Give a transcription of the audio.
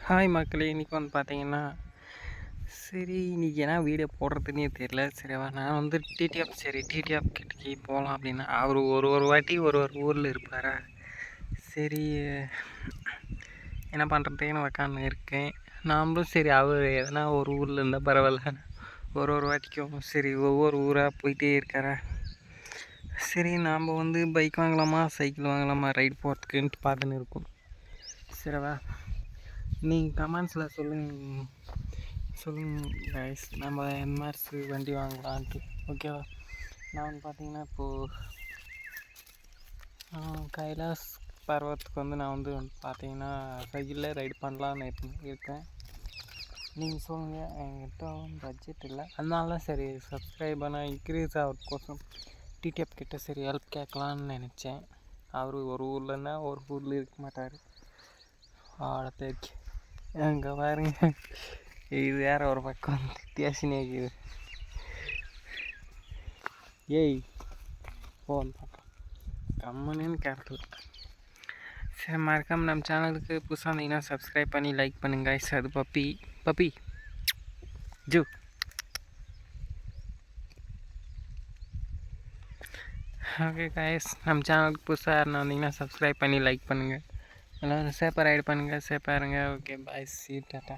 Hi மக்களே! இன்றைக்கி வந்து பார்த்தீங்கன்னா, சரி இன்றைக்கி என்ன வீடியோ போடுறதுன்னே தெரியல. சரிவா நான் வந்து டிடிஎஃப் கிட்டக்கி போகலாம் அப்படின்னா, அவர் ஒரு ஒரு வாட்டி ஒரு ஒரு ஊரில் இருப்பாரா, சரி என்ன பண்ணுறதுன்னு உக்காந்து இருக்கேன். நாமளும் சரி அவர் எதனா ஒரு ஊரில் இருந்தால் பரவாயில்ல, ஒரு வாட்டிக்கும் சரி ஒவ்வொரு ஊராக போயிட்டே இருக்காரா, சரி நாம் வந்து பைக் வாங்கலாமா சைக்கிள் வாங்கலாமா ரைடு போகிறதுக்குன்ட்டு பார்த்துன்னு இருக்கோம். சரிவா நீங்கள் கமெண்ட்ஸில் சொல்லுங்கள் கைஸ், நம்ம என்மார்ஸ் வண்டி வாங்கலான்ட்டு. ஓகேவா, நான் வந்து பார்த்தீங்கன்னா இப்போது கைலாஸ் பர்வத்துக்கு வந்து நான் வந்து பார்த்தீங்கன்னா சைக்கிளில் ரைடு பண்ணலான்னு இருக்கேன். நீங்கள் சொல்லுங்கள், என்கிட்ட பட்ஜெட் இல்லை, அதனால தான் சரி சப்ஸ்கிரைபர் இன்க்ரீஸ் ஆகிறதுக்கோசம் டிடிஎஃப் கிட்ட சரி ஹெல்ப் கேட்கலான்னு நினச்சேன். அவர் ஒரு ஊர்லன்னா ஒரு ஊரில் இருக்க மாட்டார். ஆடத்தேக்கி அங்கே பாருங்க, இது வேறு ஒரு பக்கம் பேசினே இருக்குது. ஏய் போன் பக்கம் கம்மனேன்னு கேரக்டர். சரி மறக்காமல் நம்ம சேனலுக்கு புதுசாக இருந்தீங்கன்னா சப்ஸ்கிரைப் பண்ணி லைக் பண்ணுங்க. அது பப்பி ஜூ. ஓகே கைஸ், நம்ம சேனலுக்கு புதுசாக யாருன்னா வந்தீங்கன்னா சப்ஸ்கிரைப் பண்ணி லைக் பண்ணுங்கள். எல்லோரும் சேஃபாக ரைடு பண்ணுங்கள், சேஃபாக இருங்க. Okay bye, C tata.